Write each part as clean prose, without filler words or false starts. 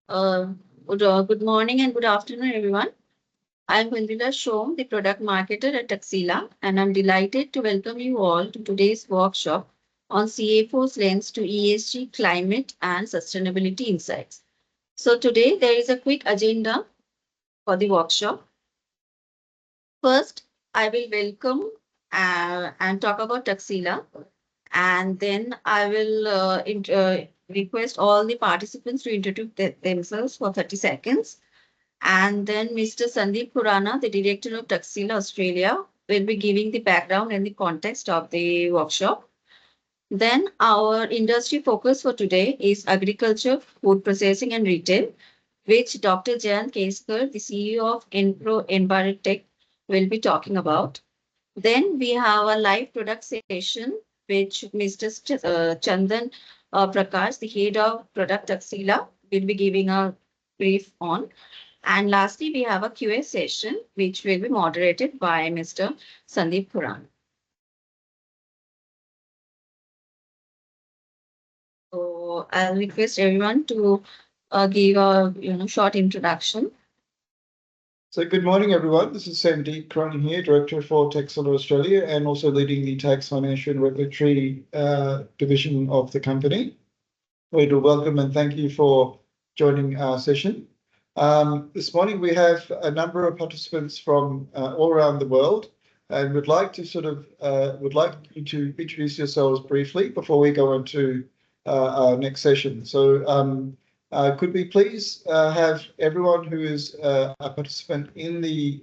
Uh, good morning and good afternoon, everyone. I'm Vandila Shom, the product marketer at Taxila, and I'm delighted to welcome you all to today's workshop on CFO's lens to ESG, climate, and sustainability insights. So today there is a quick agenda for the workshop. First, I will welcome and talk about Taxila, and then I will request all the participants to introduce themselves for 30 seconds. And then Mr. Sandeep Khurana, the director of Taxila Australia, will be giving the background and the context of the workshop. Then our industry focus for today is agriculture, food processing and retail, which Dr. Jan Keskar, the CEO of Enpro Envirotech, will be talking about. Then we have a live product session, which Mr. Chandan Prakash, the head of product Taxila, will be giving a brief on. And lastly, we have a QA session, which will be moderated by Mr. Sandeep Puran. So I'll request everyone to give a short introduction. So good morning, everyone. This is Sandeep Cronin here, Director for Taxila Australia, and also leading the Tax, Financial and Regulatory division of the company. We'd welcome and thank you for joining our session. This morning we have a number of participants from all around the world, and would like you to introduce yourselves briefly before we go into our next session. So could we please have everyone who is a participant in the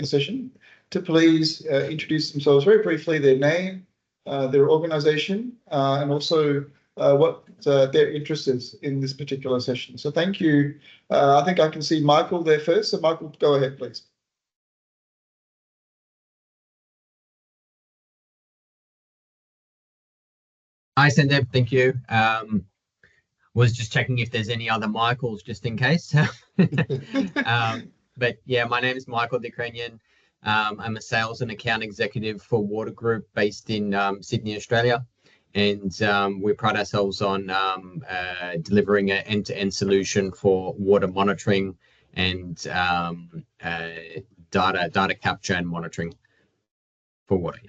session to please introduce themselves very briefly, their name, their organization, and also what their interest is in this particular session. So thank you. I think I can see Michael there first. So Michael, go ahead, please. Hi, Sandeep. Thank you. Was just checking if there's any other Michaels just in case. But yeah, my name is Michael Ukrainian. I'm a sales and account executive for Water Group based in Sydney, Australia. And we pride ourselves on delivering an end-to-end solution for water monitoring and data capture and monitoring for water.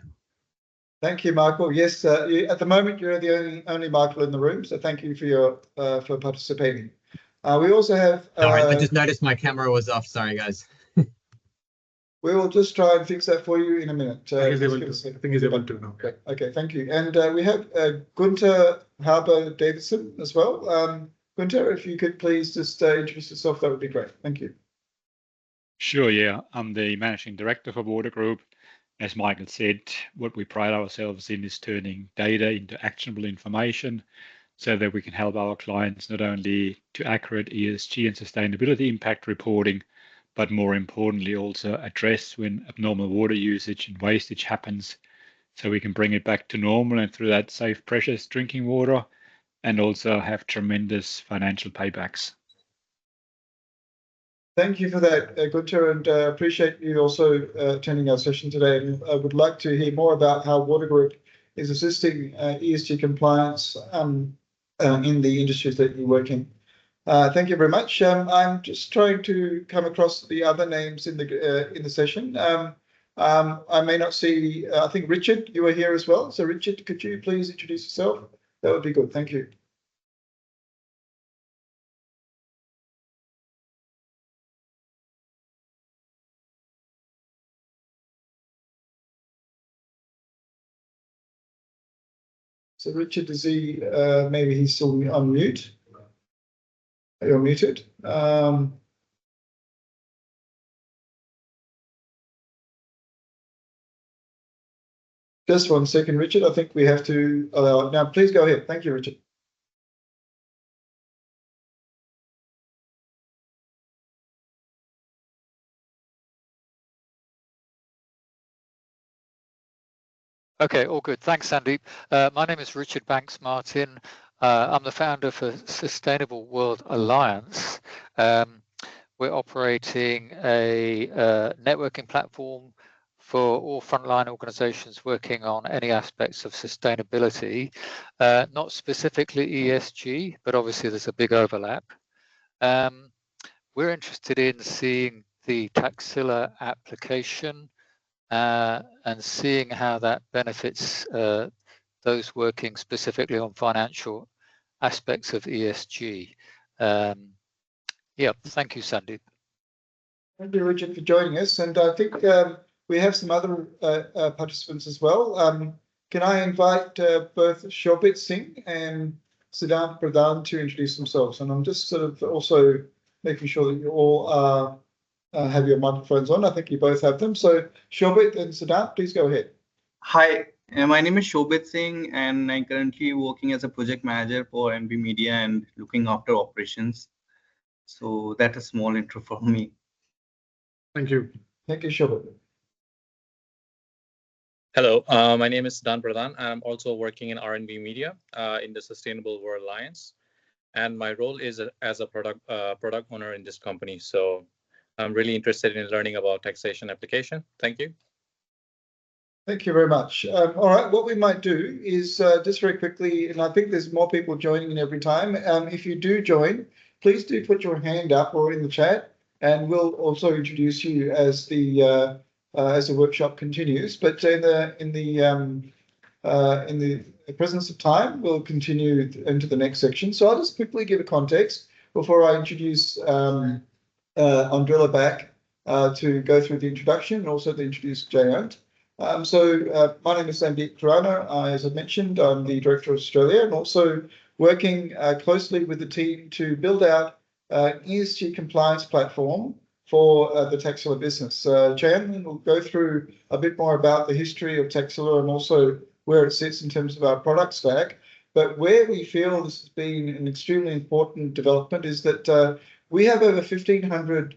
Thank you, Michael. Yes, at the moment you're the only Michael in the room, so thank you for your for participating. We also have. Sorry, I just noticed my camera was off. Sorry, guys. We will just try and fix that for you in a minute. I think he's able to now. Okay, thank you. And we have Gunter Harbour Davidson as well. Gunter, if you could please just introduce yourself, that would be great. Thank you. Sure, yeah. I'm the Managing Director for Water Group. As Michael said, what we pride ourselves in is turning data into actionable information so that we can help our clients not only to accurate ESG and sustainability impact reporting, but more importantly also address when abnormal water usage and wastage happens so we can bring it back to normal and through that safe, precious drinking water and also have tremendous financial paybacks. Thank you for that, Gunter, and appreciate you also attending our session today. And I would like to hear more about how Water Group is assisting ESG compliance in the industries that you work in. Thank you very much. I'm just trying to come across the other names in the session. I may not see. I think Richard, you are here as well. So Richard, could you please introduce yourself? That would be good. Thank you. So Richard, is he, maybe he's still on mute? You're muted. Just 1 second, Richard. I think we have to allow. Now, please go ahead. Thank you, Richard. Okay, all good. Thanks, Sandeep. My name is Richard Banks Martin. I'm the founder for Sustainable World Alliance. We're operating a networking platform for all frontline organizations working on any aspects of sustainability, not specifically ESG, but obviously there's a big overlap. We're interested in seeing the Taxila application and seeing how that benefits those working specifically on financial aspects of ESG. Yeah, thank you, Sandeep. Thank you, Richard, for joining us. And I think we have some other participants as well. Can I invite both Shobit Singh and Siddharth Pradhan to introduce themselves? And I'm just sort of also making sure that you all have your microphones on. I think you both have them. So Shobit and Siddharth, please go ahead. Hi, my name is Shobit Singh, and I'm currently working as a project manager for MB Media and looking after operations. So that's a small intro for me. Thank you. Thank you, Shobit. Hello, my name is Siddharth Pradhan. I'm also working in R&B Media in the Sustainable World Alliance, and my role is as a product owner in this company. So I'm really interested in learning about taxation application. Thank you. Thank you very much. All right, what we might do is just very quickly, and I think there's more people joining in every time. If you do join, please do put your hand up or in the chat, and we'll also introduce you as the workshop continues. But in the presence of time, we'll continue into the next section. So I'll just quickly give a context before I introduce Andrilla back to go through the introduction and also to introduce Jayant. My name is Sandeep Khurana. As I mentioned, I'm the Director of Australia and also working closely with the team to build out an ESG compliance platform for the Taxila business. Jayant will go through a bit more about the history of Taxila and also where it sits in terms of our product stack. But where we feel this has been an extremely important development is that we have over 1,500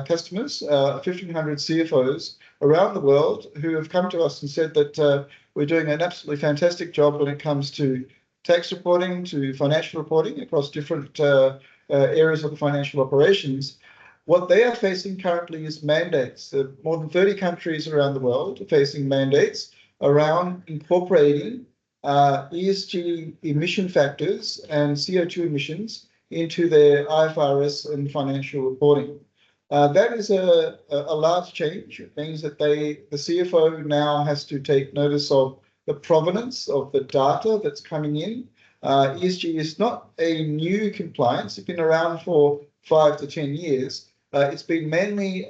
customers, 1,500 CFOs around the world who have come to us and said that we're doing an absolutely fantastic job when it comes to tax reporting, to financial reporting across different areas of the financial operations. What they are facing currently is mandates. More than 30 countries around the world are facing mandates around incorporating ESG emission factors and CO2 emissions into their IFRS and financial reporting. That is a large change. It means that the CFO now has to take notice of the provenance of the data that's coming in. ESG is not a new compliance. It's been around for 5 to 10 years. It's been mainly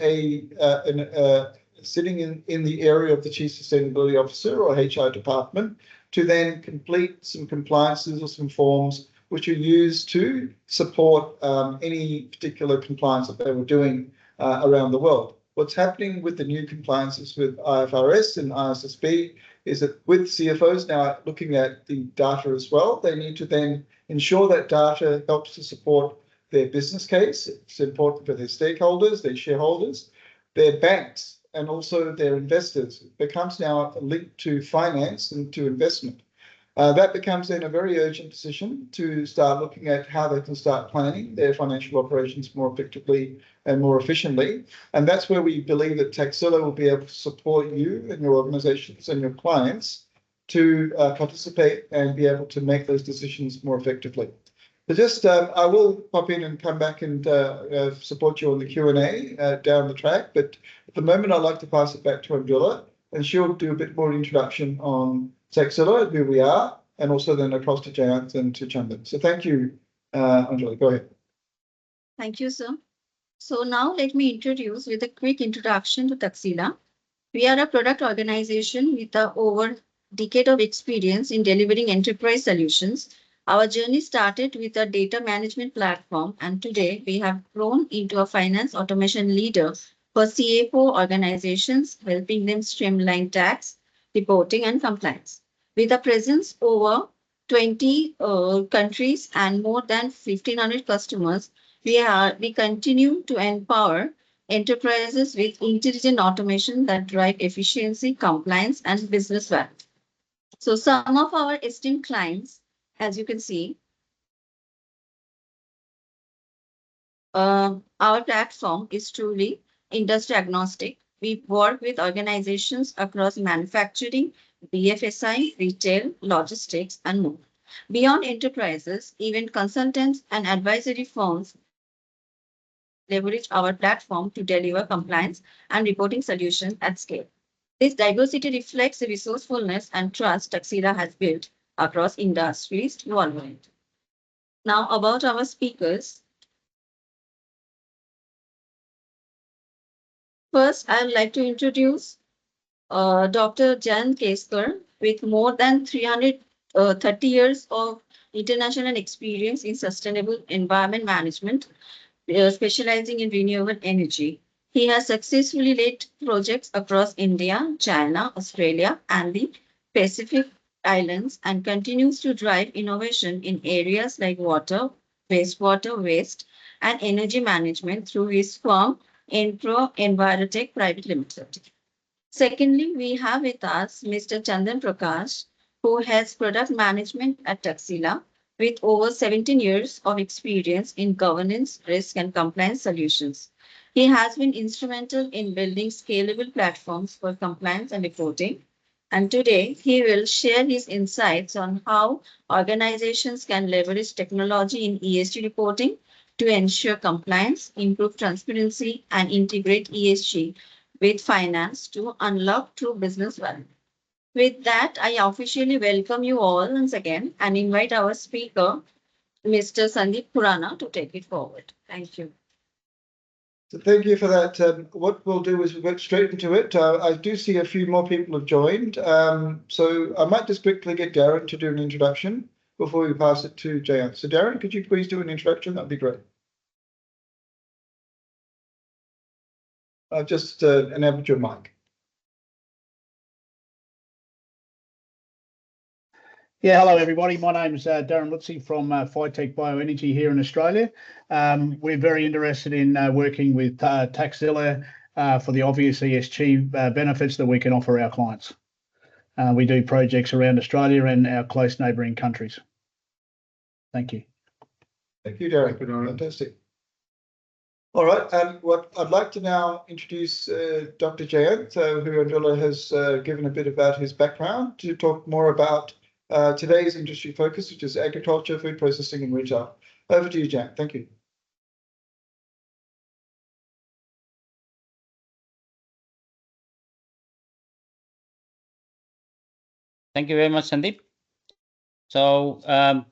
sitting in the area of the Chief Sustainability Officer or HR department to then complete some compliances or some forms which are used to support any particular compliance that they were doing around the world. What's happening with the new compliances with IFRS and ISSB is that with CFOs now looking at the data as well, they need to then ensure that data helps to support their business case. It's important for their stakeholders, their shareholders, their banks, and also their investors. It becomes now linked to finance and to investment. That becomes then a very urgent decision to start looking at how they can start planning their financial operations more effectively and more efficiently. And that's where we believe that Taxila will be able to support you and your organizations and your clients to participate and be able to make those decisions more effectively. But just, I will pop in and come back and support you on the Q&A down the track. But at the moment, I'd like to pass it back to Andrilla, and she'll do a bit more introduction on Taxila, who we are, and also then across to Jayant and to Chandan. So thank you, Andrilla. Go ahead. Thank you, sir. So now let me introduce with a quick introduction to Taxila. We are a product organization with over decade of experience in delivering enterprise solutions. Our journey started with a data management platform, and today we have grown into a finance automation leader for CFO organizations, helping them streamline tax, reporting, and compliance. With a presence over 20 countries and more than 1,500 customers, we continue to empower enterprises with intelligent automation that drive efficiency, compliance, and business value. So some of our esteemed clients, as you can see, our platform is truly industry agnostic. We work with organizations across manufacturing, BFSI, retail, logistics, and more. Beyond enterprises, even consultants and advisory firms leverage our platform to deliver compliance and reporting solutions at scale. This diversity reflects the resourcefulness and trust Taxila has built across industries worldwide. Now, about our speakers. First, I would like to introduce Dr. Jan Keskar, with more than 330 years of international experience in sustainable environment management, specializing in renewable energy. He has successfully led projects across India, China, Australia, and the Pacific Islands, and continues to drive innovation in areas like water, wastewater, waste, and energy management through his firm, Enpro Envirotech Private Limited. Secondly, we have with us Mr. Chandan Prakash, who has product management at Taxila with over 17 years of experience in governance, risk, and compliance solutions. He has been instrumental in building scalable platforms for compliance and reporting. And today, he will share his insights on how organizations can leverage technology in ESG reporting to ensure compliance, improve transparency, and integrate ESG with finance to unlock true business value. With that, I officially welcome you all once again and invite our speaker, Mr. Sandeep Khurana, to take it forward. Thank you. So thank you for that. What we'll do is we'll get straight into it. I do see a few more people have joined. So I might just quickly get Darren to do an introduction before we pass it to Jayant. So Darren, could you please do an introduction? That'd be great. I've just enabled your mic. Yeah, hello everybody. My name is Darren Lutzy from Phytech Bioenergy here in Australia. We're very interested in working with Taxila for the obvious ESG benefits that we can offer our clients. We do projects around Australia and our close neighbouring countries. Thank you. Thank you, Darren. Fantastic. All right, what I'd like to now introduce Dr. Jayant, who Andrilla has given a bit about his background, to talk more about today's industry focus, which is agriculture, food processing, and retail. Over to you, Jayant. Thank you. Thank you very much, Sandeep. So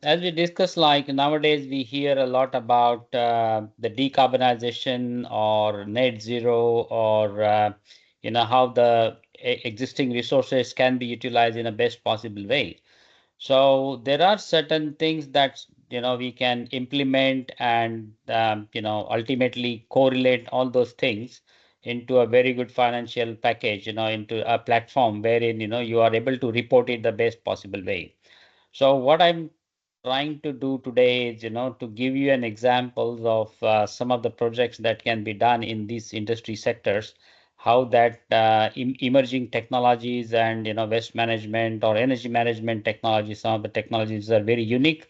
as we discussed, like nowadays we hear a lot about the decarbonization or net zero, or how the existing resources can be utilized in a best possible way. So there are certain things that we can implement and ultimately correlate all those things into a very good financial package, into a platform wherein you are able to report it the best possible way. So what I'm trying to do today is to give you an examples of some of the projects that can be done in these industry sectors, how that emerging technologies and waste management or energy management technology, some of the technologies are very unique,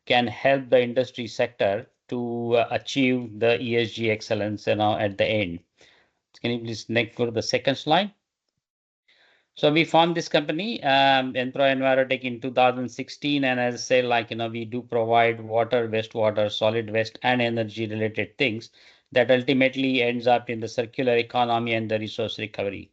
can help the industry sector to achieve the ESG excellence at the end. Can you please go to the second slide? So we formed this company, Enpro Envirotech, in 2016, and as I say, we do provide water, wastewater, solid waste, and energy-related things that ultimately ends up in the circular economy and the resource recovery.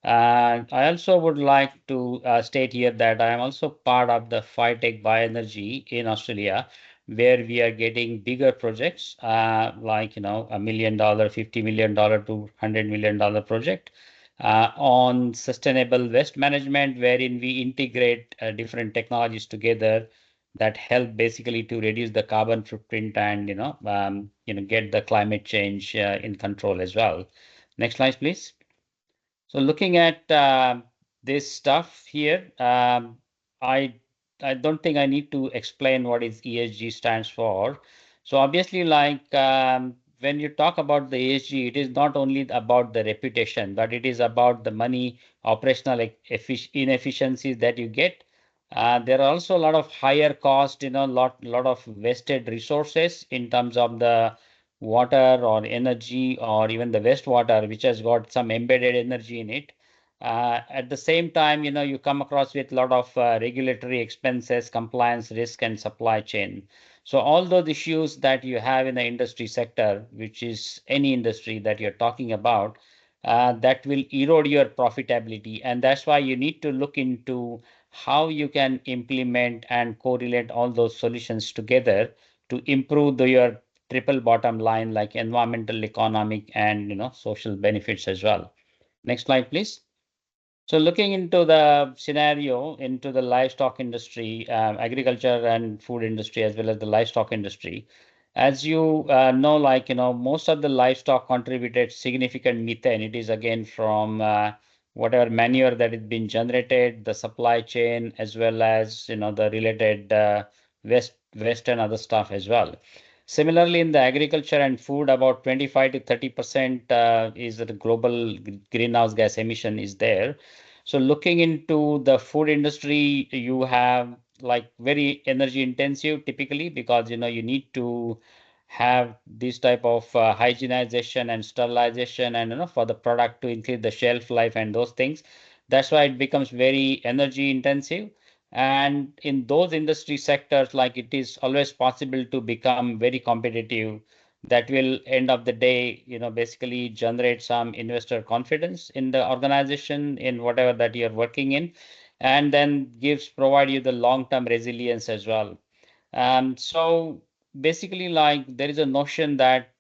I also would like to state here that I am also part of the Phytech Bioenergy in Australia, where we are getting bigger projects, like $1 million, $50 million to $100 million project. On sustainable waste management, wherein we integrate different technologies together that help basically to reduce the carbon footprint and get the climate change in control as well. Next slide, please. So looking at this stuff here, I don't think I need to explain what is ESG stands for. So obviously, when you talk about the ESG, it is not only about the reputation, but it is about the money, operational inefficiencies that you get. There are also a lot of higher cost, lot of wasted resources in terms of the water or energy or even the wastewater, which has got some embedded energy in it. At the same time, you come across with a lot of regulatory expenses, compliance risk, and supply chain. So all those issues that you have in the industry sector, which is any industry that you're talking about, that will erode your profitability. And that's why you need to look into how you can implement and correlate all those solutions together to improve your triple bottom line, like environmental, economic, and social benefits as well. Next slide, please. So looking into the scenario into the livestock industry, agriculture and food industry, as well as the livestock industry, as you know, most of the livestock contributed significant methane. It is again from whatever manure that is being generated, the supply chain, as well as the related waste and other stuff as well. Similarly, in the agriculture and food, about 25 to 30% is the global greenhouse gas emission is there. So looking into the food industry, you have like very energy intensive typically, because you need to have this type of hygienization and sterilization, and for the product to increase the shelf life and those things. That's why it becomes very energy intensive. And in those industry sectors, like it is always possible to become very competitive. That will end of the day, basically generate some investor confidence in the organization, in whatever that you're working in, and then provide you the long-term resilience as well. So basically, like there is a notion that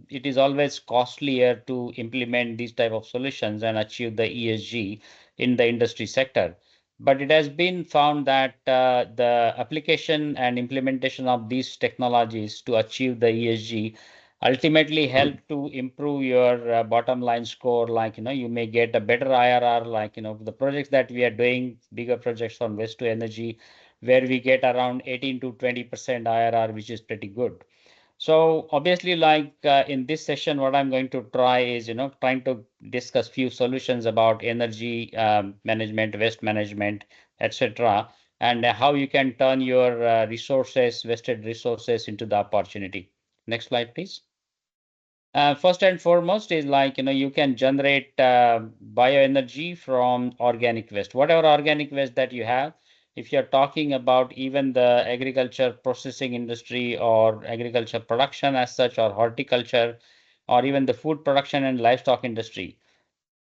it is always costlier to implement these type of solutions and achieve the ESG in the industry sector. But it has been found that the application and implementation of these technologies to achieve the ESG ultimately help to improve your bottom line score. Like, you may get a better IRR, like, the projects that we are doing, bigger projects on waste to energy, where we get around 18 to 20% IRR, which is pretty good. So obviously, like in this session, what I'm going to try is, trying to discuss few solutions about energy management, waste management, etc., and how you can turn your resources, wasted resources, into the opportunity. Next slide, please. First and foremost is like, you can generate bioenergy from organic waste, whatever organic waste that you have. If you're talking about even the agriculture processing industry or agriculture production as such, or horticulture, or even the food production and livestock industry,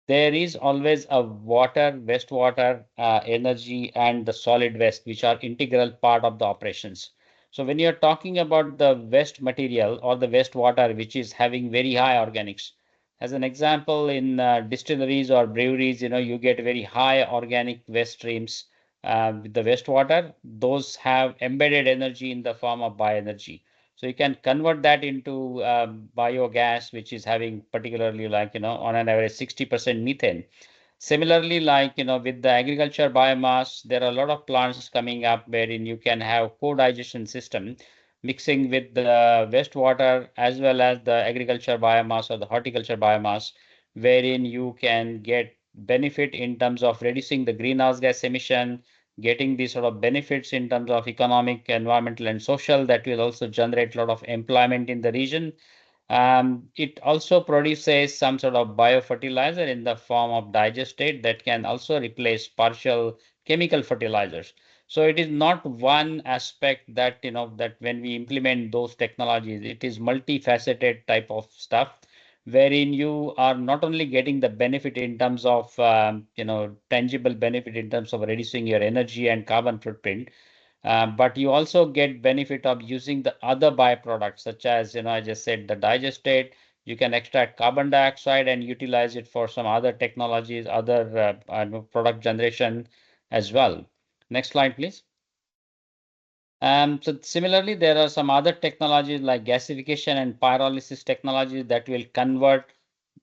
there is always a water, wastewater, energy, and the solid waste, which are integral part of the operations. So when you're talking about the waste material or the wastewater, which is having very high organics, as an example, in distilleries or breweries, you get very high organic waste streams with the wastewater. Those have embedded energy in the form of bioenergy. So you can convert that into biogas, which is having particularly like, on an average 60% methane. Similarly, like, with the agriculture biomass, there are a lot of plants coming up wherein you can have co-digestion system mixing with the wastewater as well as the agriculture biomass or the horticulture biomass, wherein you can get benefit in terms of reducing the greenhouse gas emission, getting these sort of benefits in terms of economic, environmental, and social. That will also generate a lot of employment in the region. It also produces some sort of biofertilizer in the form of digestate that can also replace partial chemical fertilizers. So it is not one aspect that, that when we implement those technologies, it is multifaceted type of stuff, wherein you are not only getting the benefit in terms of, tangible benefit in terms of reducing your energy and carbon footprint, but you also get benefit of using the other byproducts, such as, I just said, the digestate. You can extract carbon dioxide and utilize it for some other technologies, other product generation as well. Next slide, please. So similarly, there are some other technologies like gasification and pyrolysis technologies that will convert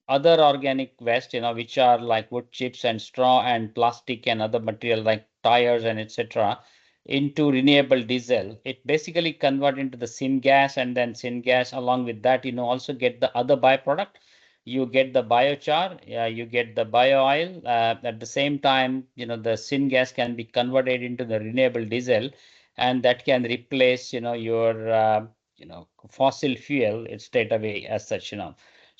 other organic waste, which are like wood chips and straw and plastic and other material like tires and etc., into renewable diesel. It basically convert into the syngas, and then syngas along with that, also get the other byproduct. You get the biochar, you get the bio oil. At the same time, the syngas can be converted into the renewable diesel, and that can replace, your, fossil fuel straight away as such,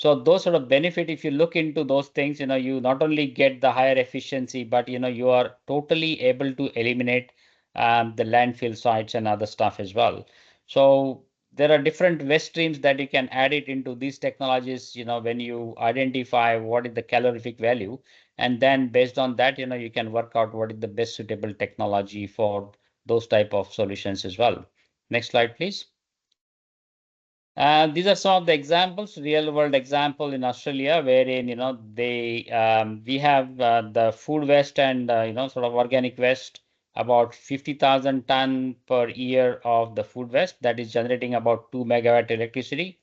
So those sort of benefit, if you look into those things, you not only get the higher efficiency, but you are totally able to eliminate the landfill sites and other stuff as well. So there are different waste streams that you can add it into these technologies, when you identify what is the calorific value, and then based on that, you can work out what is the best suitable technology for those type of solutions as well. Next slide, please. These are some of the examples, real world example in Australia, wherein we have the food waste and sort of organic waste, about 50,000 ton per year of the food waste that is generating about 2 megawatt electricity.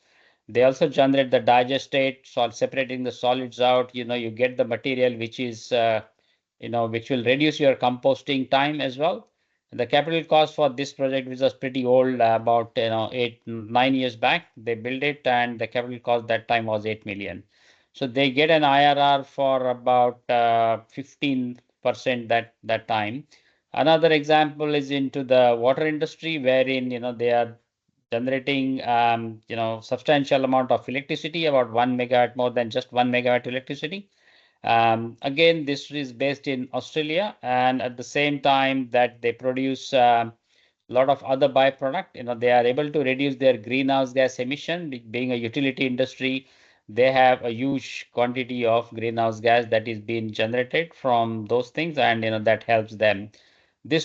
They also generate the digestate, so separating the solids out. You get the material which is which will reduce your composting time as well. The capital cost for this project, which was pretty old, about 8-9 years back, they built it, and the capital cost that time was 8 million. So they get an IRR for about 15% that time. Another example is into the water industry, wherein they are generating substantial amount of electricity, about 1 megawatt, more than just 1 megawatt electricity. Again, this is based in Australia, and at the same time that they produce a lot of other byproduct, they are able to reduce their greenhouse gas emission. Being a utility industry, they have a huge quantity of greenhouse gas that is being generated from those things, and that helps them. Both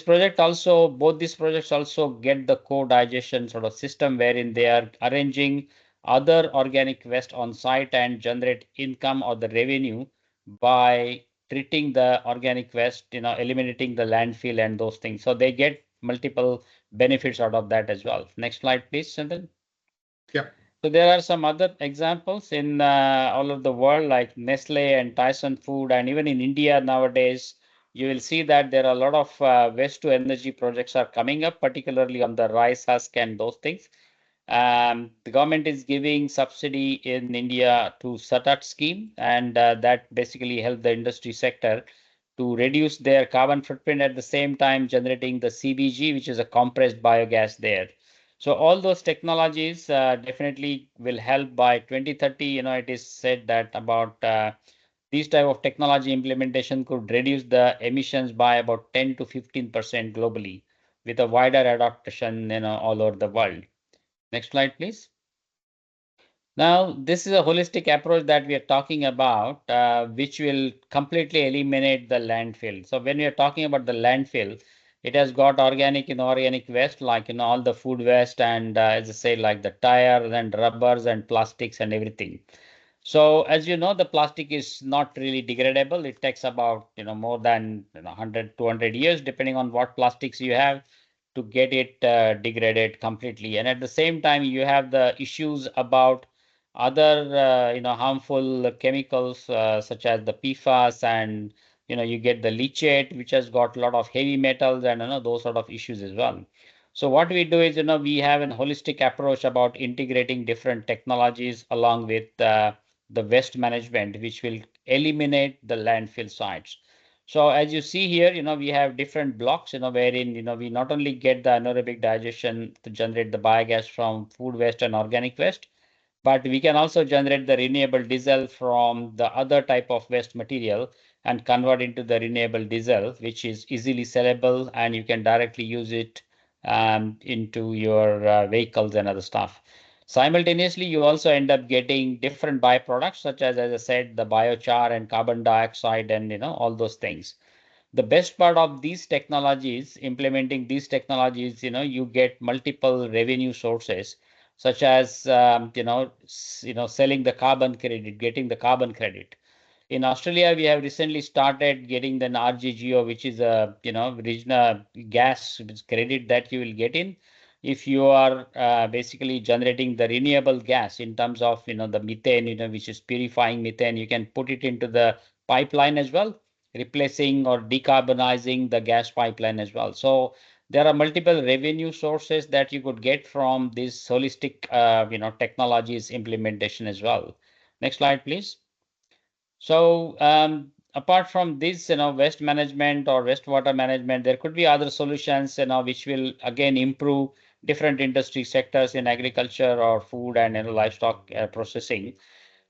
these projects also get the co-digestion sort of system, wherein they are arranging other organic waste on site and generate income or the revenue by treating the organic waste, eliminating the landfill and those things. So they get multiple benefits out of that as well. Next slide, please, Chandran. Yeah. So there are some other examples in all over the world, like Nestle and Tyson Food, and even in India nowadays, you will see that there are a lot of waste to energy projects are coming up, particularly on the rice husk and those things. The government is giving subsidy in India to Sept scheme, and that basically help the industry sector to reduce their carbon footprint, at the same time generating the CBG, which is a compressed biogas there. So all those technologies definitely will help by 2030. It is said that about these type of technology implementation could reduce the emissions by about 10 to 15% globally, with a wider adoption all over the world. Next slide, please. Now, this is a holistic approach that we are talking about, which will completely eliminate the landfill. So when we are talking about the landfill, it has got organic and inorganic waste, like all the food waste, and as I say, like the tires and rubbers and plastics and everything. So as you know, the plastic is not really degradable. It takes about more than 100, 200 years, depending on what plastics you have, to get it degraded completely. And at the same time, you have the issues about other harmful chemicals such as the PFAS, and you get the leachate, which has got a lot of heavy metals and those sort of issues as well. So what we do is we have a holistic approach about integrating different technologies along with the waste management, which will eliminate the landfill sites. So as you see here, we have different blocks, wherein, we not only get the anaerobic digestion to generate the biogas from food waste and organic waste, but we can also generate the renewable diesel from the other type of waste material and convert into the renewable diesel, which is easily sellable, and you can directly use it into your vehicles and other stuff. Simultaneously, you also end up getting different byproducts, such as I said, the biochar and carbon dioxide and all those things. The best part of these technologies, implementing these technologies, you get multiple revenue sources, such as selling the carbon credit, getting the carbon credit. In Australia, we have recently started getting the RGGO, which is a regional gas credit that you will get in if you are basically generating the renewable gas in terms of the methane, which is purifying methane. You can put it into the pipeline as well, replacing or decarbonizing the gas pipeline as well. So there are multiple revenue sources that you could get from this holistic technologies implementation as well. Next slide, please. So apart from this, waste management or wastewater management, there could be other solutions, which will again improve different industry sectors in agriculture or food and livestock processing.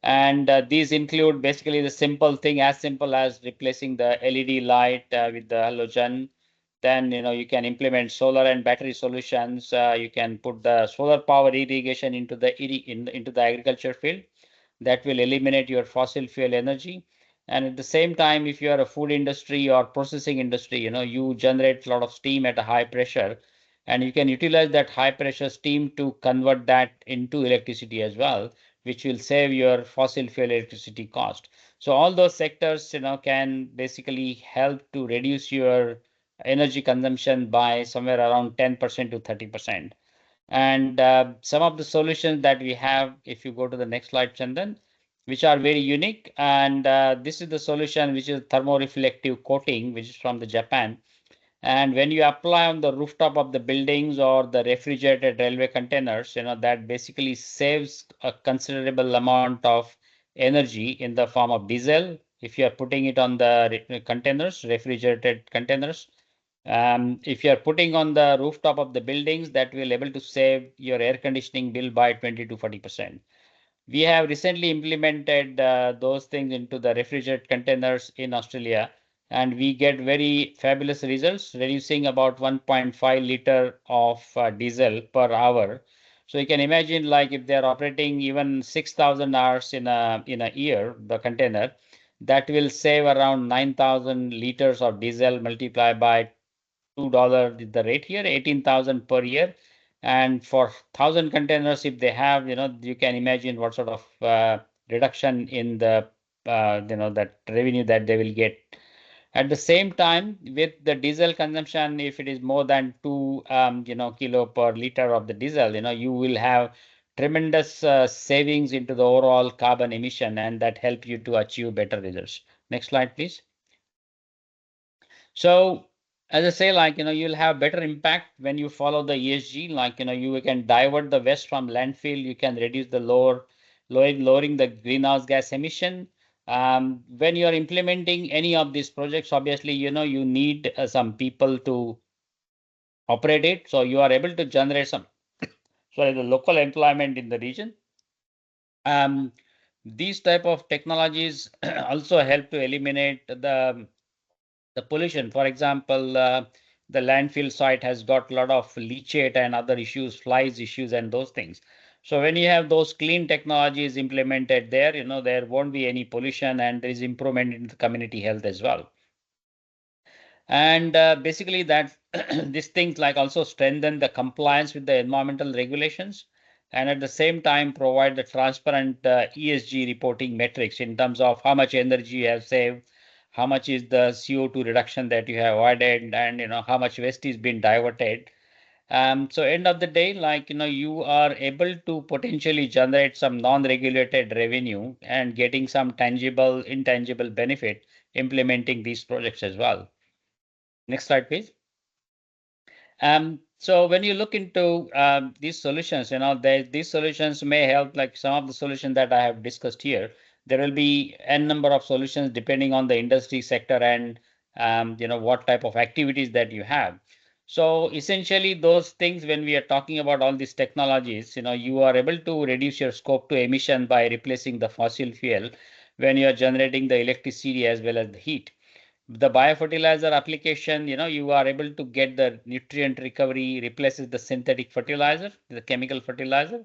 And these include basically the simple thing, as simple as replacing the LED light with the halogen. Then you can implement solar and battery solutions. You can put the solar power irrigation into the into the agriculture field. That will eliminate your fossil fuel energy. And at the same time, if you are a food industry or processing industry, you generate a lot of steam at a high pressure, and you can utilize that high pressure steam to convert that into electricity as well, which will save your fossil fuel electricity cost. So all those sectors, can basically help to reduce your energy consumption by somewhere around 10% to 30%. And some of the solutions that we have, if you go to the next slide, Chandan, which are very unique. And this is the solution, which is thermoreflective coating, which is from the Japan. And when you apply on the rooftop of the buildings or the refrigerated railway containers, that basically saves a considerable amount of energy in the form of diesel. If you are putting it on the containers, refrigerated containers, if you are putting on the rooftop of the buildings, that will able to save your air conditioning bill by 20 to 40%. We have recently implemented those things into the refrigerated containers in Australia, and we get very fabulous results, reducing about 1.5 liter of diesel per hour. So you can imagine, like if they're operating even 6,000 hours in a year, the container, that will save around 9,000 liters of diesel multiplied by $2 the rate here, 18,000 per year. And for 1,000 containers, if they have, you can imagine what sort of reduction in the, that revenue that they will get. At the same time, with the diesel consumption, if it is more than 2, kilo per liter of the diesel, you will have tremendous savings into the overall carbon emission, and that help you to achieve better results. Next slide, please. So as I say, like, you'll have better impact when you follow the ESG, like, you can divert the waste from landfill, you can reduce the lowering the greenhouse gas emission. When you're implementing any of these projects, obviously, you need some people to operate it. So you are able to generate some, sorry, the local employment in the region. These type of technologies also help to eliminate the pollution. For example, the landfill site has got a lot of leachate and other issues, flies issues, and those things. So when you have those clean technologies implemented there, there won't be any pollution, and there is improvement in the community health as well. And basically that these things like also strengthen the compliance with the environmental regulations, and at the same time provide the transparent ESG reporting metrics in terms of how much energy you have saved, how much is the CO2 reduction that you have avoided, and how much waste is being diverted. So end of the day, like, you are able to potentially generate some non-regulated revenue and getting some tangible, intangible benefit implementing these projects as well. Next slide, please. So when you look into these solutions, these solutions may help, like some of the solutions that I have discussed here. There will be n number of solutions depending on the industry sector and what type of activities that you have. So essentially those things, when we are talking about all these technologies, you are able to reduce your scope to emission by replacing the fossil fuel when you are generating the electricity as well as the heat. The biofertilizer application, you are able to get the nutrient recovery, replaces the synthetic fertilizer, the chemical fertilizer,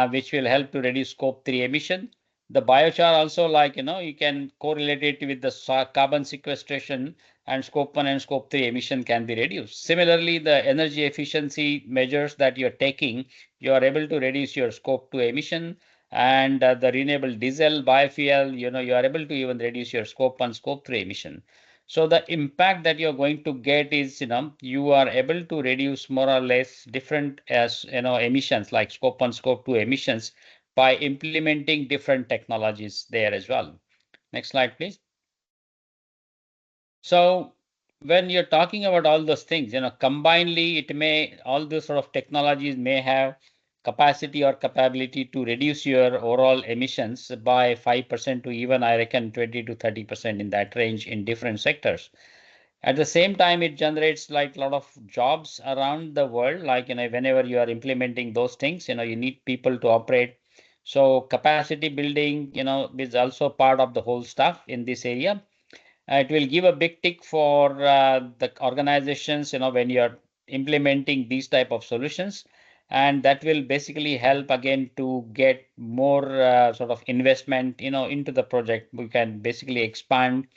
which will help to reduce scope 3 emission. The biochar also, like, you can correlate it with the carbon sequestration, and scope 1 and scope 3 emission can be reduced. Similarly, the energy efficiency measures that you're taking, you are able to reduce your scope 2 emission, and the renewable diesel biofuel, you are able to even reduce your scope 1, scope 3 emission. So the impact that you're going to get is, you are able to reduce more or less different as emissions like scope 1, scope 2 emissions by implementing different technologies there as well. Next slide, please. So when you're talking about all those things, combinedly, all those sort of technologies may have capacity or capability to reduce your overall emissions by 5% to even, I reckon, 20 to 30% in that range in different sectors. At the same time, it generates like a lot of jobs around the world. Like, whenever you are implementing those things, you need people to operate. So capacity building, is also part of the whole stuff in this area. It will give a big tick for the organizations, when you're implementing these type of solutions. And that will basically help again to get more sort of investment, into the project. We can basically expand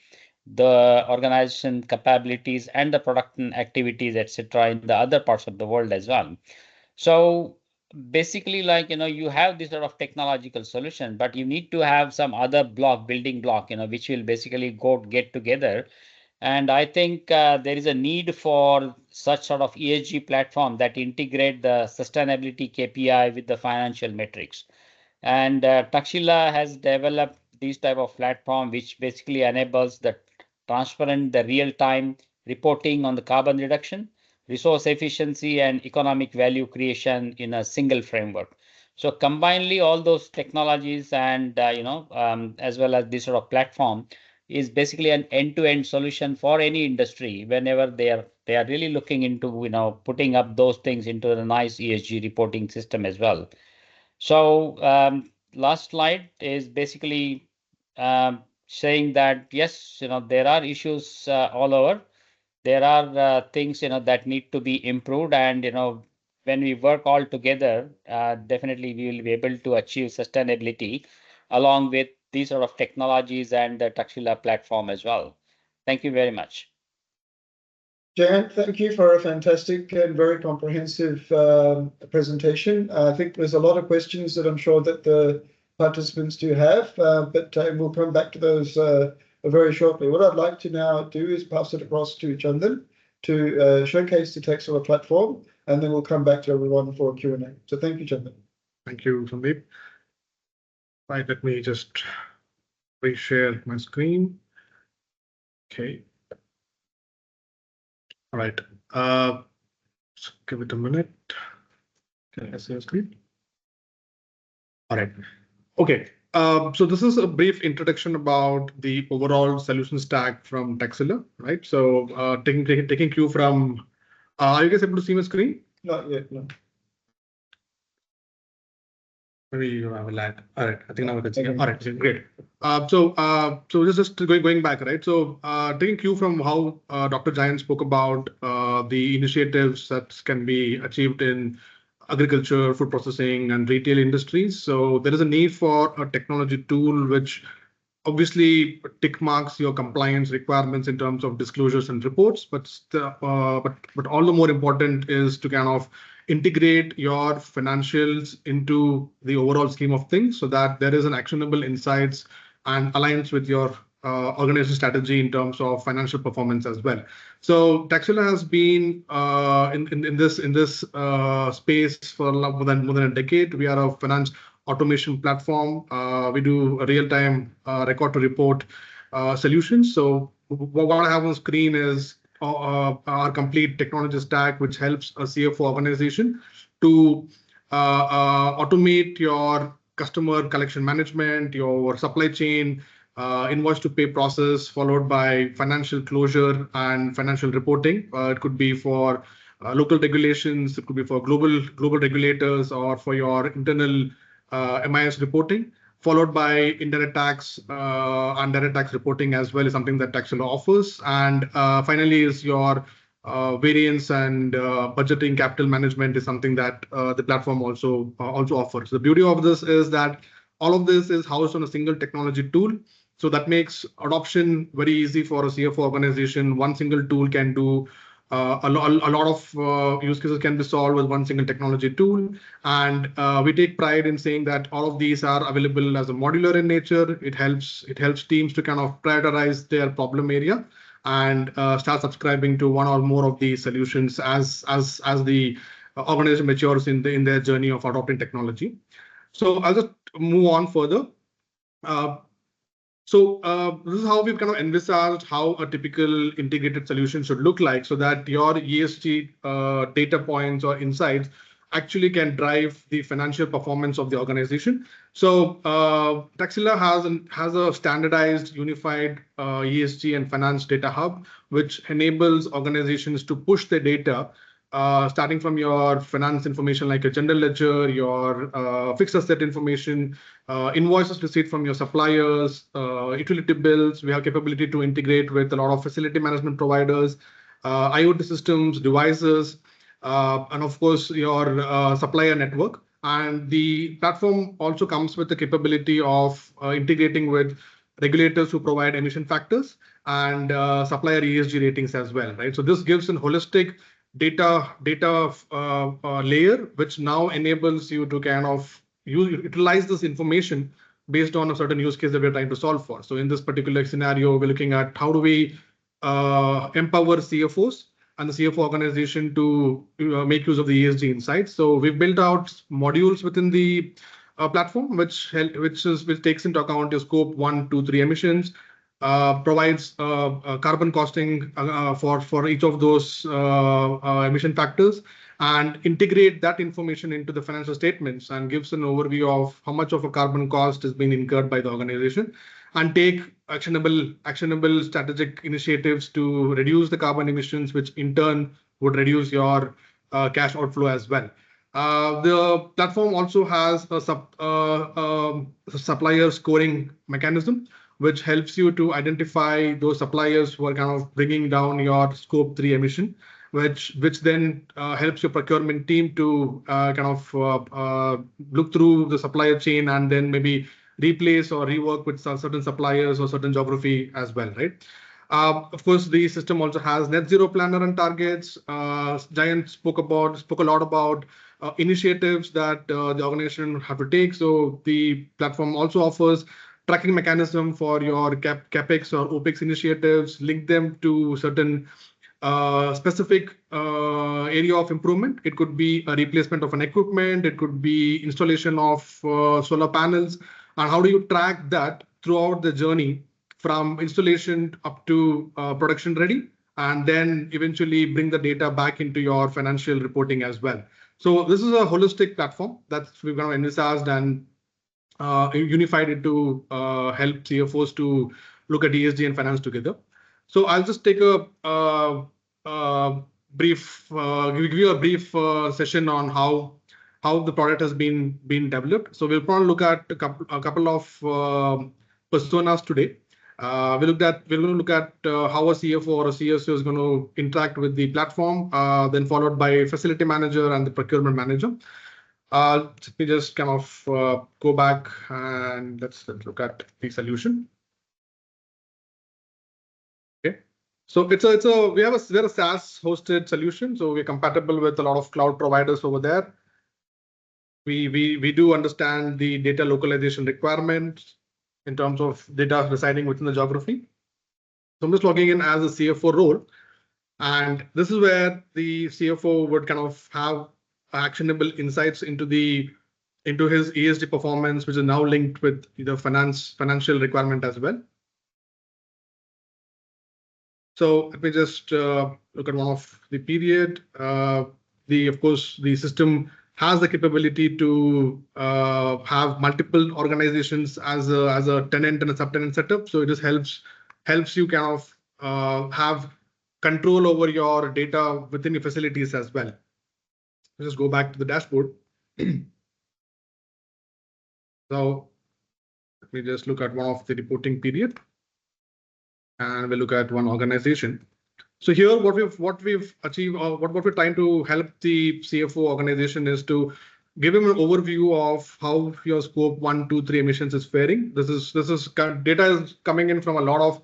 the organization capabilities and the production activities, etc., in the other parts of the world as well. So basically, you have this sort of technological solution, but you need to have some other building block, which will basically get together. And I think there is a need for such sort of ESG platform that integrate the sustainability KPI with the financial metrics. And Taxila has developed these type of platform, which basically enables the transparent, the real-time reporting on the carbon reduction, resource efficiency, and economic value creation in a single framework. So combinedly, all those technologies and as well as this sort of platform is basically an end-to-end solution for any industry whenever they are really looking into putting up those things into a nice ESG reporting system as well. So last slide is basically saying that yes, there are issues all over. There are things that need to be improved, and when we work all together, definitely we will be able to achieve sustainability along with these sort of technologies and the Taxila platform as well. Thank you very much. Jayant, thank you for a fantastic and very comprehensive presentation. I think there's a lot of questions that I'm sure that the participants do have, but we'll come back to those very shortly. What I'd like to now do is pass it across to Chandan to showcase the Taxila platform, and then we'll come back to everyone for a Q&A. So thank you, Chandan. Thank you, Sandeep. Right, let me just reshare my screen. Okay. All right. So give it a minute. Can I see your screen? All right. Okay. So this is a brief introduction about the overall solution stack from Taxila, right? So taking cue from, are you guys able to see my screen? Not yet, no. Maybe you have a lag. All right, I think now we can see. All right, great. So just going back, right? So taking cue from how Dr. Jain spoke about the initiatives that can be achieved in agriculture, food processing, and retail industries. So there is a need for a technology tool which obviously tick marks your compliance requirements in terms of disclosures and reports, but all the more important is to kind of integrate your financials into the overall scheme of things so that there is an actionable insights and aligns with your organization strategy in terms of financial performance as well. So Taxila has been in this space for more than a decade. We are a finance automation platform. We do a real-time record to report solutions. So what I have on screen is our complete technology stack, which helps a CFO organization to automate your customer collection management, your supply chain, invoice to pay process, followed by financial closure and financial reporting. It could be for local regulations, it could be for global regulators, or for your internal MIS reporting, followed by indirect tax and direct tax reporting as well is something that Taxila offers. And finally is your variance and budgeting capital management is something that the platform also offers. The beauty of this is that all of this is housed on a single technology tool. So that makes adoption very easy for a CFO organization. One single tool can do a lot of use cases can be solved with one single technology tool. And we take pride in saying that all of these are available as a modular in nature. It helps teams to kind of prioritize their problem area and start subscribing to one or more of these solutions as the organization matures in their journey of adopting technology. So I'll just move on further. So this is how we've kind of envisaged how a typical integrated solution should look like, so that your ESG data points or insights actually can drive the financial performance of the organization. So Taxila has a standardized, unified ESG and finance data hub, which enables organizations to push their data starting from your finance information like a general ledger, your fixed asset information, invoices received from your suppliers, utility bills. We have capability to integrate with a lot of facility management providers, IoT systems, devices, and of course your supplier network. And the platform also comes with the capability of integrating with regulators who provide emission factors and supplier ESG ratings as well, right? So this gives a holistic data layer, which now enables you to kind of utilize this information based on a certain use case that we're trying to solve for. So in this particular scenario, we're looking at how do we empower CFOs and the CFO organization to make use of the ESG insights. So we've built out modules within the platform, which takes into account your scope 1, 2, 3 emissions, provides carbon costing for each of those emission factors, and integrate that information into the financial statements and gives an overview of how much of a carbon cost is being incurred by the organization, and take actionable strategic initiatives to reduce the carbon emissions, which in turn would reduce your cash outflow as well. The platform also has a supplier scoring mechanism, which helps you to identify those suppliers who are kind of bringing down your scope 3 emission, which then helps your procurement team to look through the supplier chain and then maybe replace or rework with certain suppliers or certain geography as well, right? Of course, the system also has net zero planner and targets. Jayant spoke a lot about initiatives that the organization have to take. So the platform also offers tracking mechanism for your capex or opex initiatives, link them to certain specific area of improvement. It could be a replacement of an equipment, it could be installation of solar panels, and how do you track that throughout the journey from installation up to production ready, and then eventually bring the data back into your financial reporting as well. So this is a holistic platform that we've kind of envisaged and unified it to help CFOs to look at ESG and finance together. So I'll just take give you a brief session on how the product has been developed. So we'll probably look at a couple of personas today. We're going to look at how a CFO or a CSO is going to interact with the platform, then followed by facility manager and the procurement manager. Let me just kind of go back and let's look at the solution. Okay, so we're a SaaS hosted solution, so we're compatible with a lot of cloud providers over there. We do understand the data localization requirements in terms of data residing within the geography. So I'm just logging in as a CFO role, and this is where the CFO would kind of have actionable insights into his ESG performance, which is now linked with the financial requirement as well. So let me just look at one of the period. Of course, the system has the capability to have multiple organizations as a tenant and a subtenant setup. So it just helps you kind of have control over your data within your facilities as well. Let's just go back to the dashboard. So let me just look at one of the reporting period, and we'll look at one organization. So here, what we've achieved, or what we're trying to help the CFO organization is to give him an overview of how your scope 1, 2, 3 emissions is faring. This is data is coming in from a lot of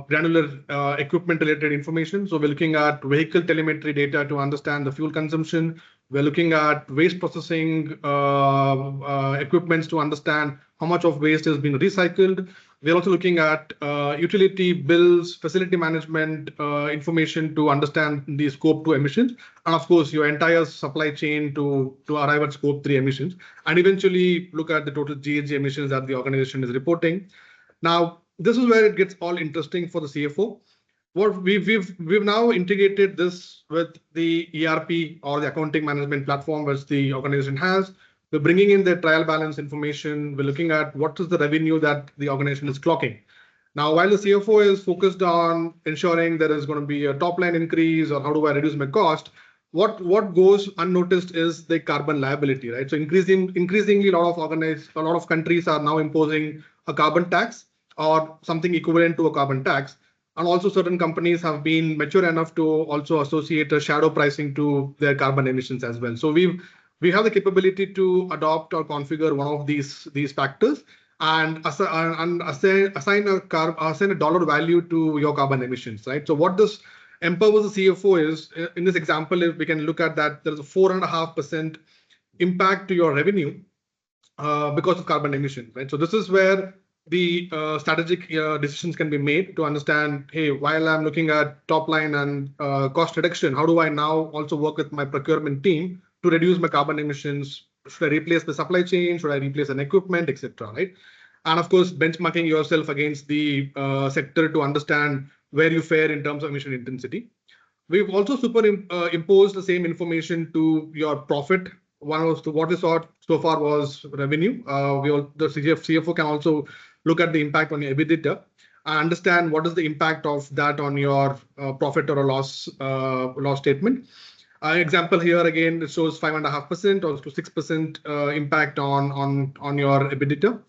granular equipment related information. So we're looking at vehicle telemetry data to understand the fuel consumption. We're looking at waste processing equipments to understand how much of waste is being recycled. We're also looking at utility bills, facility management information to understand the scope 2 emissions, and of course your entire supply chain to arrive at scope 3 emissions, and eventually look at the total GHG emissions that the organization is reporting. Now, this is where it gets all interesting for the CFO. What we've now integrated this with the ERP or the accounting management platform which the organization has. We're bringing in the trial balance information. We're looking at what is the revenue that the organization is clocking. Now, while the CFO is focused on ensuring there is going to be a top line increase or how do I reduce my cost, what goes unnoticed is the carbon liability, right? So increasingly, a lot of countries are now imposing a carbon tax or something equivalent to a carbon tax. And also certain companies have been mature enough to also associate a shadow pricing to their carbon emissions as well. So we have the capability to adopt or configure one of these factors and assign a dollar value to your carbon emissions, right? So what this empowers the CFO is, in this example, if we can look at that, there's a 4.5% impact to your revenue because of carbon emission, right? So this is where the strategic decisions can be made to understand, hey, while I'm looking at top line and cost reduction, how do I now also work with my procurement team to reduce my carbon emissions? Should I replace the supply chain? Should I replace an equipment, etc., right? And of course, benchmarking yourself against the sector to understand where you fare in terms of emission intensity. We've also superimposed the same information to your profit. What we saw so far was revenue. The CFO can also look at the impact on your EBITDA and understand what is the impact of that on your profit or a loss statement. Example here again, it shows 5.5% or to 6% impact on your EBITDA.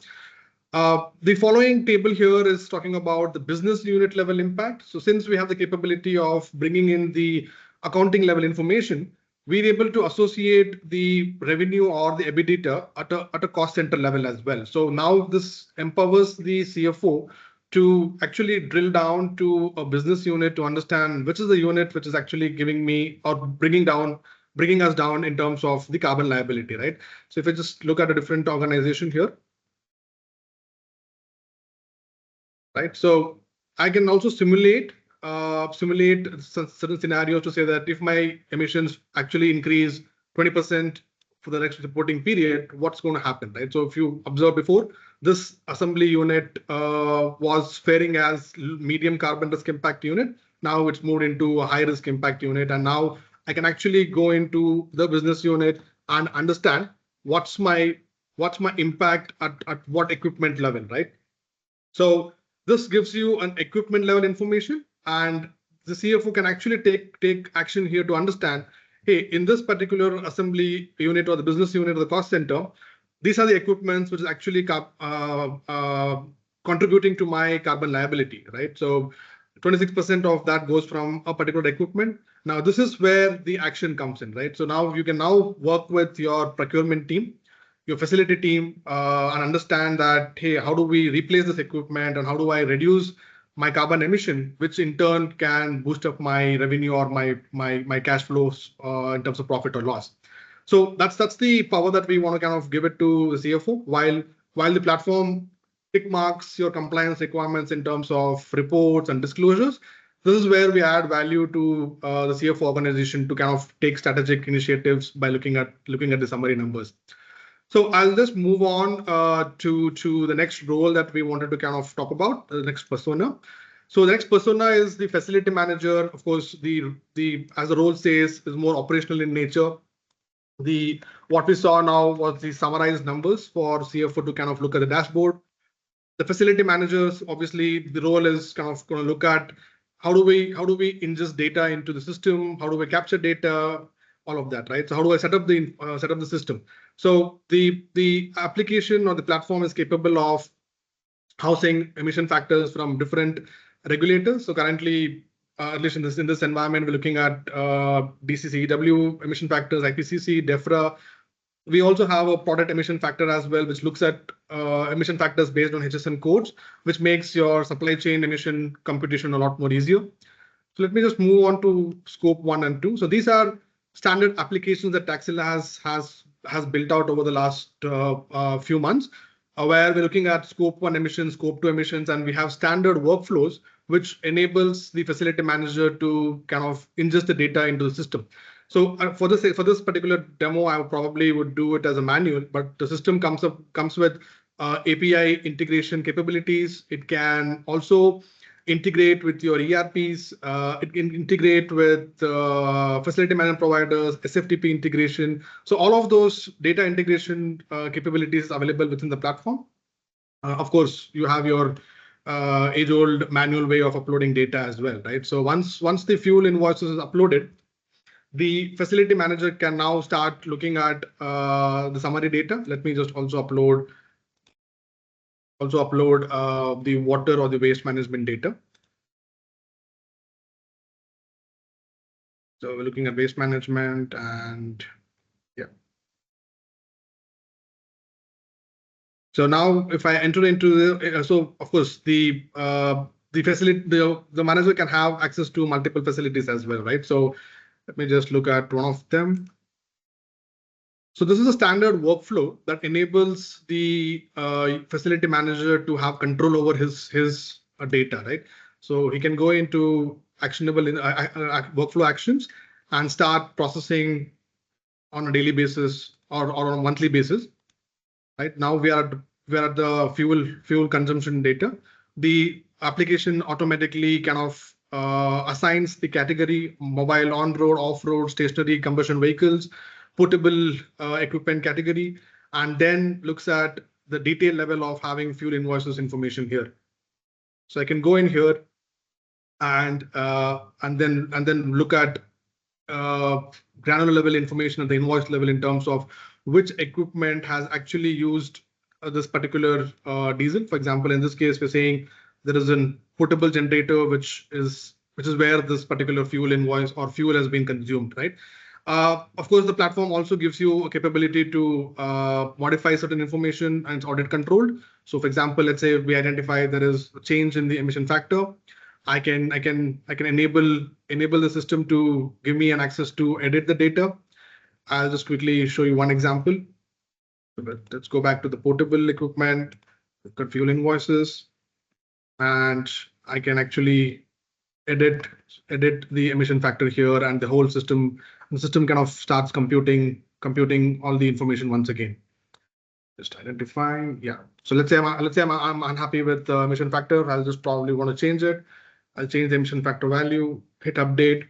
The following table here is talking about the business unit level impact. So since we have the capability of bringing in the accounting level information, we're able to associate the revenue or the EBITDA at a cost center level as well. So now this empowers the CFO to actually drill down to a business unit to understand which is the unit which is actually giving me or bringing us down in terms of the carbon liability, right? So if I just look at a different organization here, right? So I can also simulate certain scenarios to say that if my emissions actually increase 20% for the next reporting period, what's going to happen, right? So if you observe before, this assembly unit was faring as medium carbon risk impact unit. Now it's moved into a high risk impact unit. And now I can actually go into the business unit and understand what's my impact at what equipment level, right? So this gives you an equipment level information, and the CFO can actually take action here to understand, hey, in this particular assembly unit or the business unit or the cost center, these are the equipments which is actually contributing to my carbon liability, right? So 26% of that goes from a particular equipment. Now this is where the action comes in, right? So now you can now work with your procurement team, your facility team, and understand that, hey, how do we replace this equipment and how do I reduce my carbon emission, which in turn can boost up my revenue or my cash flows in terms of profit or loss. So that's the power that we want to kind of give it to the CFO, while the platform tick marks your compliance requirements in terms of reports and disclosures. This is where we add value to the CFO organization to kind of take strategic initiatives by looking at the summary numbers. So I'll just move on to the next role that we wanted to kind of talk about, the next persona. So the next persona is the facility manager. Of course, as the role says, is more operational in nature. What we saw now was the summarized numbers for CFO to kind of look at the dashboard. The facility managers, obviously, the role is kind of going to look at how do we ingest data into the system, how do we capture data, all of that, right? So how do I set up the system? So the application or the platform is capable of housing emission factors from different regulators. So currently, at least in this environment, we're looking at DCCEW emission factors, IPCC, DEFRA. We also have a product emission factor as well, which looks at emission factors based on HSN codes, which makes your supply chain emission computation a lot more easier. So let me just move on to scope 1 and 2. So these are standard applications that Taxila has built out over the last few months, where we're looking at scope 1 emissions, scope 2 emissions, and we have standard workflows which enables the facility manager to kind of ingest the data into the system. So for this particular demo, I probably would do it as a manual, but the system comes with API integration capabilities. It can also integrate with your ERPs. It can integrate with facility management providers, SFTP integration. So all of those data integration capabilities available within the platform. Of course, you have your age-old manual way of uploading data as well, right? So once the fuel invoices is uploaded, the facility manager can now start looking at the summary data. Let me just also upload the water or the waste management data. So we're looking at waste management and yeah. So now if I enter into the, so of course the facility, the manager can have access to multiple facilities as well, right? So let me just look at one of them. So this is a standard workflow that enables the facility manager to have control over his data, right? So he can go into actionable workflow actions and start processing on a daily basis or on a monthly basis. Right now we are at the fuel consumption data. The application automatically kind of assigns the category mobile, on-road, off-road, stationary, combustion vehicles, portable equipment category, and then looks at the detail level of having fuel invoices information here. So I can go in here and then look at granular level information at the invoice level in terms of which equipment has actually used this particular diesel. For example, in this case, we're saying there is a portable generator, which is where this particular fuel invoice or fuel has been consumed, right? Of course, the platform also gives you a capability to modify certain information and it's audit controlled. So for example, let's say we identify there is a change in the emission factor. I can enable the system to give me an access to edit the data. I'll just quickly show you one example. Let's go back to the portable equipment. We've got fuel invoices, and I can actually edit the emission factor here, and the system kind of starts computing all the information once again. Just identifying, yeah. So let's say I'm unhappy with the emission factor. I'll just probably want to change it. I'll change the emission factor value, hit update,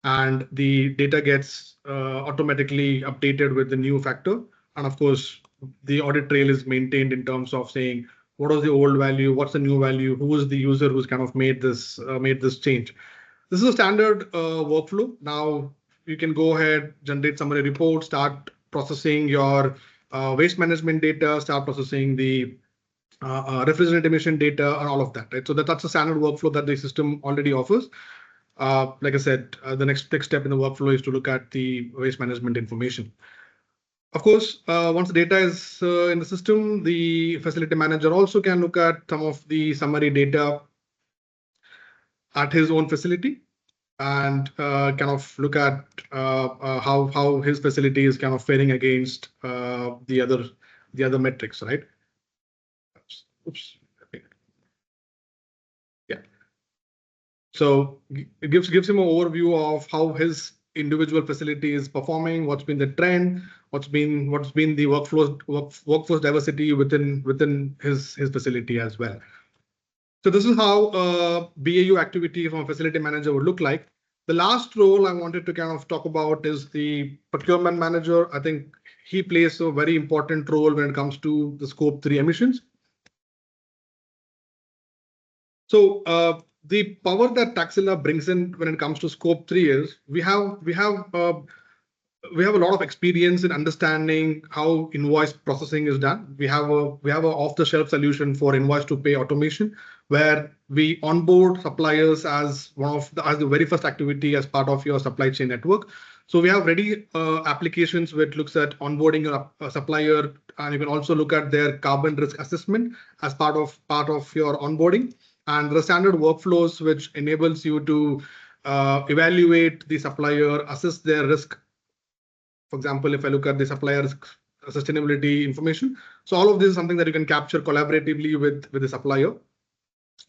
and the data gets automatically updated with the new factor. And of course, the audit trail is maintained in terms of saying what was the old value, what's the new value, who is the user who's kind of made this change. This is a standard workflow. Now you can go ahead, generate summary report, start processing your waste management data, start processing the refrigerant emission data and all of that, right? So that's a standard workflow that the system already offers. Like I said, the next step in the workflow is to look at the waste management information. Of course, once the data is in the system, the facility manager also can look at some of the summary data at his own facility and kind of look at how his facility is kind of faring against the other metrics, right? Oops. Yeah. So it gives him an overview of how his individual facility is performing, what's been the trend, what's been the workforce diversity within his facility as well. So this is how BAU activity from a facility manager would look like. The last role I wanted to kind of talk about is the procurement manager. I think he plays a very important role when it comes to the scope 3 emissions. So the power that Taxila brings in when it comes to scope 3 is we have a lot of experience in understanding how invoice processing is done. We have a off-the-shelf solution for invoice to pay automation, where we onboard suppliers as the very first activity as part of your supply chain network. So we have ready applications which looks at onboarding a supplier, and you can also look at their carbon risk assessment as part of your onboarding. And the standard workflows which enables you to evaluate the supplier, assess their risk. For example, if I look at the supplier's sustainability information, so all of this is something that you can capture collaboratively with the supplier.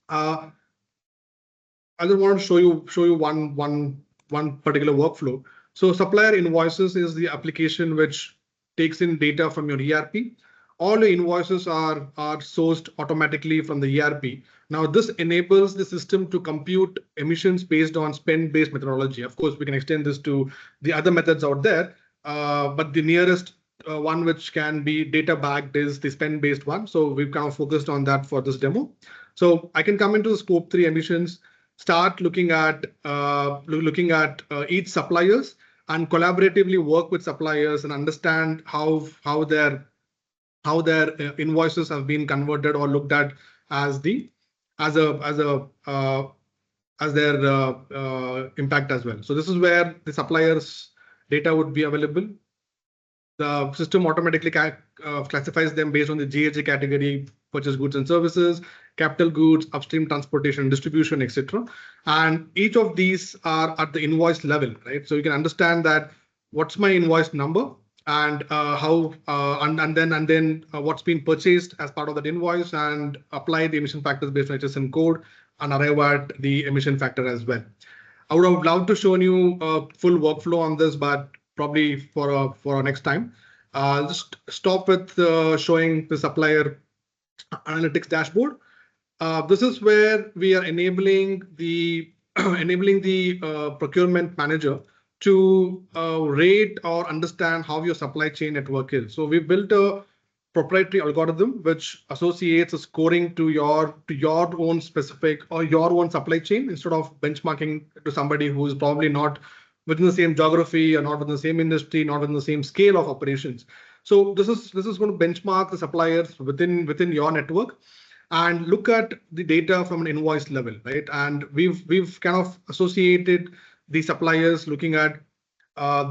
I just want to show you one particular workflow. So supplier invoices is the application which takes in data from your ERP. All the invoices are sourced automatically from the ERP. Now this enables the system to compute emissions based on spend-based methodology. Of course, we can extend this to the other methods out there, but the nearest one which can be data backed is the spend-based one. So we've kind of focused on that for this demo. So I can come into the scope 3 emissions, start looking at each suppliers and collaboratively work with suppliers and understand how their invoices have been converted or looked at as their impact as well. So this is where the suppliers data would be available. The system automatically classifies them based on the GHG category, purchase goods and services, capital goods, upstream transportation, distribution, etc. And each of these are at the invoice level, right? So you can understand that what's my invoice number and then what's been purchased as part of that invoice, and apply the emission factors based on HSN code and arrive at the emission factor as well. I would have loved to show you a full workflow on this, but probably for our next time. I'll just stop with showing the supplier analytics dashboard. This is where we are enabling the procurement manager to rate or understand how your supply chain network is. So we built a proprietary algorithm which associates a scoring to your own specific or your own supply chain, instead of benchmarking to somebody who is probably not within the same geography or not within the same industry, not within the same scale of operations. So this is going to benchmark the suppliers within your network and look at the data from an invoice level, right? And we've kind of associated the suppliers looking at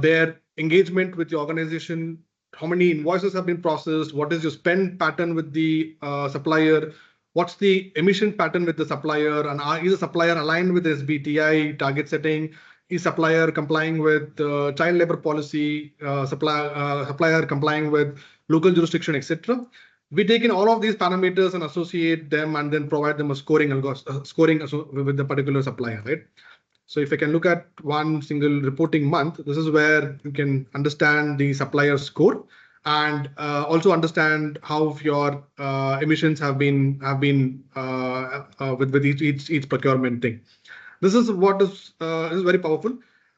their engagement with the organization, how many invoices have been processed, what is your spend pattern with the supplier, what's the emission pattern with the supplier, and is the supplier aligned with SBTi target setting, is supplier complying with child labor policy, supplier complying with local jurisdiction, etc. We take in all of these parameters and associate them and then provide them a scoring with the particular supplier, right? So if I can look at one single reporting month, this is where you can understand the supplier score and also understand how your emissions have been with each procurement thing. This is what is very powerful.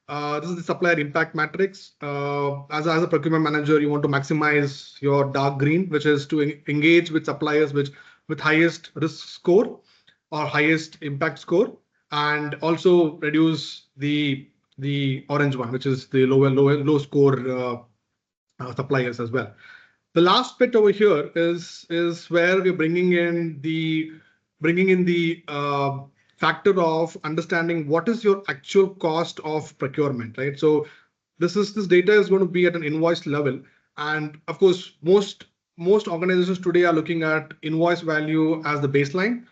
This is the supplier impact matrix. As a procurement manager, you want to maximize your dark green, which is to engage with suppliers with highest risk score or highest impact score, and also reduce the orange one, which is the low score suppliers as well. The last bit over here is where we're bringing in the factor of understanding what is your actual cost of procurement, right? So this data is going to be at an invoice level, and of course most organizations today are looking at invoice value as the baseline.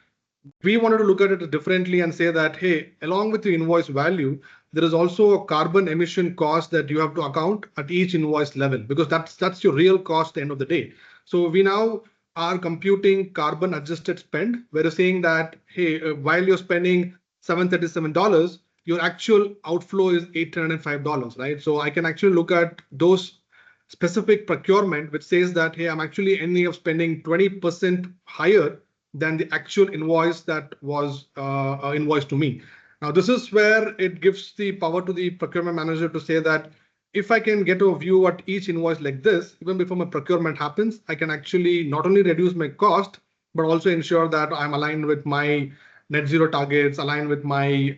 We wanted to look at it differently and say that, hey, along with the invoice value, there is also a carbon emission cost that you have to account at each invoice level, because that's your real cost at the end of the day. So we now are computing carbon adjusted spend, where you're saying that, hey, while you're spending $737, your actual outflow is $805, right? So I can actually look at those specific procurement, which says that, hey, I'm actually ending up spending 20% higher than the actual invoice that was invoiced to me. Now, this is where it gives the power to the procurement manager to say that if I can get a view at each invoice like this, even before my procurement happens, I can actually not only reduce my cost, but also ensure that I'm aligned with my net zero targets, aligned with my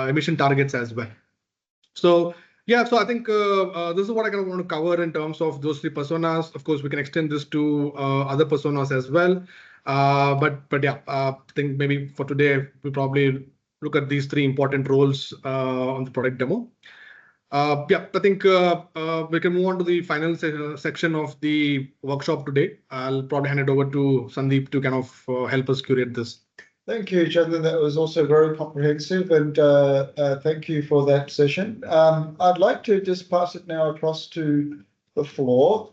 emission targets as well. So yeah, so I think this is what I kind of want to cover in terms of those three personas. Of course, we can extend this to other personas as well. But yeah, I think maybe for today, we probably look at these three important roles on the product demo. Yeah, I think we can move on to the final section of the workshop today. I'll probably hand it over to Sandeep to kind of help us curate this. Thank you, Chandran. That was also very comprehensive, and thank you for that session. I'd like to just pass it now across to the floor.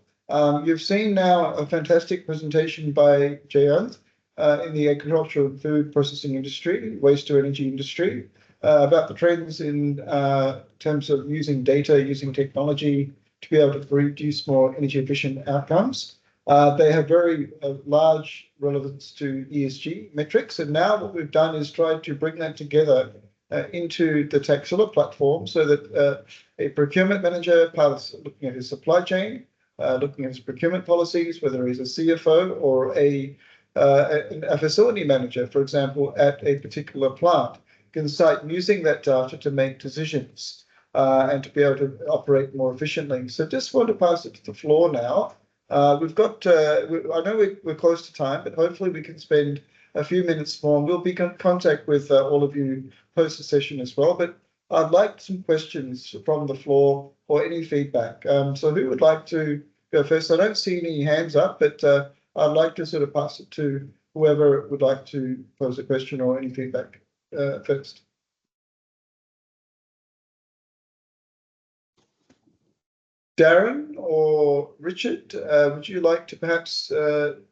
You've seen now a fantastic presentation by Jayant in the agricultural and food processing industry, waste to energy industry, about the trends in terms of using data, using technology to be able to produce more energy efficient outcomes. They have very large relevance to ESG metrics, and now what we've done is tried to bring that together into the Taxila platform, so that a procurement manager, part of looking at his supply chain, looking at his procurement policies, whether he's a CFO or a a facility manager, for example, at a particular plant, can start using that data to make decisions and to be able to operate more efficiently. So just want to pass it to the floor now. We've got, I know we're close to time, but hopefully we can spend a few minutes more. We'll be in contact with all of you post the session as well, but I'd like some questions from the floor or any feedback. So who would like to go first? I don't see any hands up, but I'd like to sort of pass it to whoever would like to pose a question or any feedback first. Darren or Richard, would you like to perhaps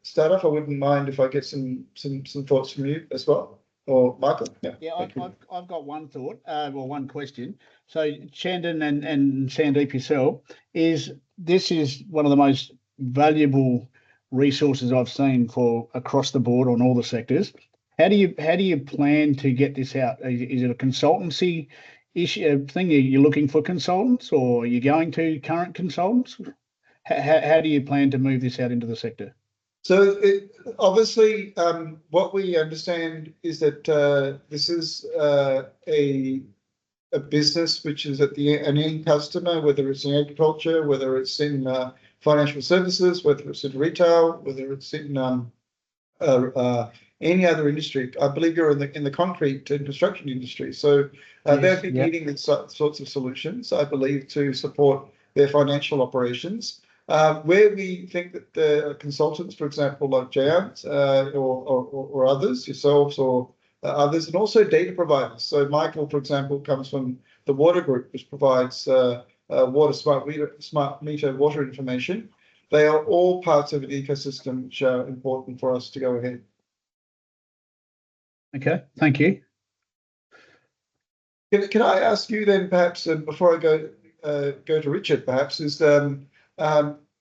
start off? I wouldn't mind if I get some thoughts from you as well, or Michael. Yeah, I've got one thought, or one question. So Chandon and Sandeep yourself, this is one of the most valuable resources I've seen for across the board on all the sectors. How do you plan to get this out? Is it a consultancy issue thing? You're looking for consultants, or are you going to current consultants? How do you plan to move this out into the sector? So obviously, what we understand is that this is a business which is at an end customer, whether it's in agriculture, whether it's in financial services, whether it's in retail, whether it's in any other industry. I believe you're in the concrete and construction industry. So they'll be needing these sorts of solutions, I believe, to support their financial operations. Where we think that the consultants, for example, like Giant or others, yourselves or others, and also data providers. So Michael, for example, comes from the water group, which provides water smart meter water information. They are all parts of an ecosystem which are important for us to go ahead. Okay, thank you. Can I ask you then, perhaps, before I go to Richard, perhaps, is Darren,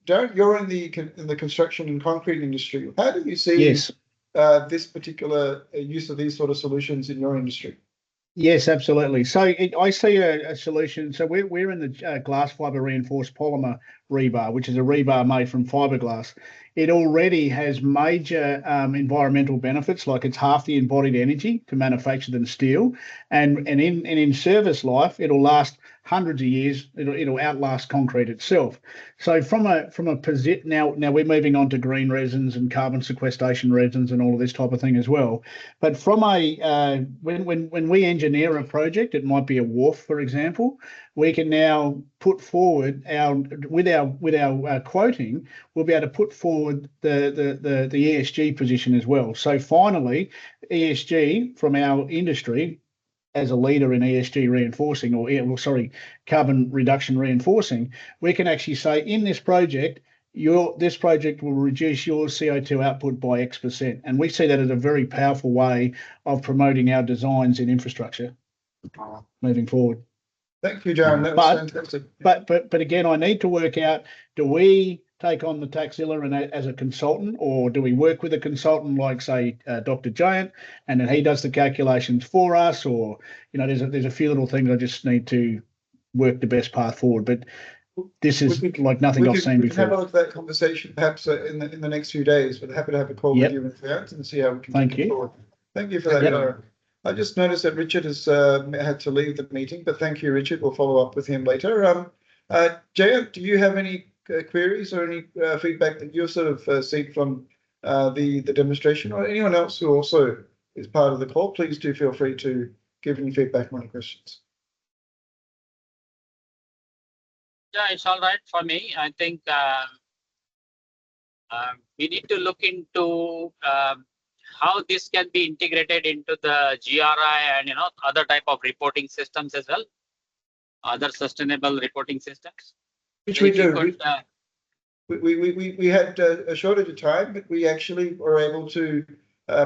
you're in the construction and concrete industry. How do you see this particular use of these sort of solutions in your industry? Yes, absolutely. So I see a solution. So we're in the glass fiber reinforced polymer rebar, which is a rebar made from fiberglass. It already has major environmental benefits, like it's half the embodied energy to manufacture than steel, and in service life, it'll last hundreds of years. It'll outlast concrete itself. So from a position now we're moving on to green resins and carbon sequestration resins and all of this type of thing as well. But from a when we engineer a project, it might be a wharf, for example. We can now put forward with our quoting, we'll be able to put forward the ESG position as well. So finally, ESG from our industry as a leader in ESG reinforcing, carbon reduction reinforcing, we can actually say in this project, this project will reduce your CO2 output by X%. And we see that as a very powerful way of promoting our designs in infrastructure moving forward. Thank you, Darren. That was fantastic. But again, I need to work out, do we take on the Taxilla and as a consultant, or do we work with a consultant like, say, Dr. Giant, and then he does the calculations for us? Or, there's a few little things I just need to work the best path forward. But this is like nothing I've seen before. We can have a look at that conversation perhaps in the next few days. But happy to have a call with you and see how we can take it forward. Thank you for that, Darren. I just noticed that Richard has had to leave the meeting, but thank you, Richard. We'll follow up with him later. Jayant, do you have any queries or any feedback that you've sort of seen from the demonstration, or anyone else who also is part of the call? Please do feel free to give any feedback on any questions. Yeah, it's all right for me. I think we need to look into how this can be integrated into the GRI and other type of reporting systems as well, other sustainable reporting systems. Which we do. We had a shortage of time, but we actually were able to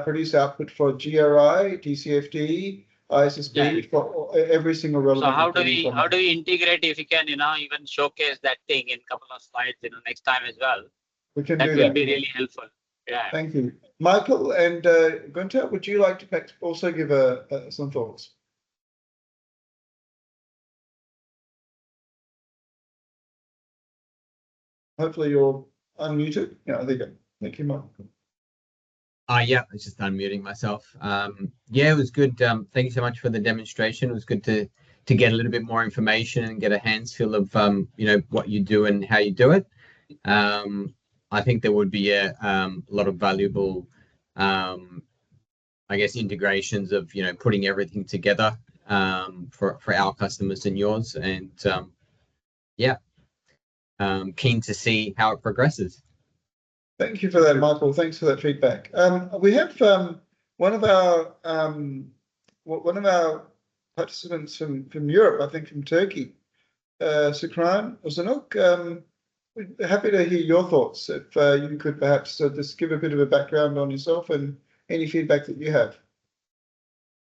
produce output for GRI, TCFD, ISSB for every single relevant. So how do we integrate, if you can even showcase that thing in a couple of slides next time as well? We can do that. That will be really helpful. Yeah. Thank you. Michael and Gunther, would you like to also give some thoughts? Hopefully you're unmuted. Yeah, there you go. Thank you, Michael. Yeah, I was just unmuting myself. Yeah, it was good. Thank you so much for the demonstration. It was good to get a little bit more information and get a hands feel of what you do and how you do it. I think there would be a lot of valuable, I guess, integrations of putting everything together for our customers and yours. And yeah, keen to see how it progresses. Thank you for that, Michael. Thanks for that feedback. We have one of our participants from Europe, I think from Turkey, Sukran Ozanok. We're happy to hear your thoughts. If you could perhaps just give a bit of a background on yourself and any feedback that you have,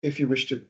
if you wish to.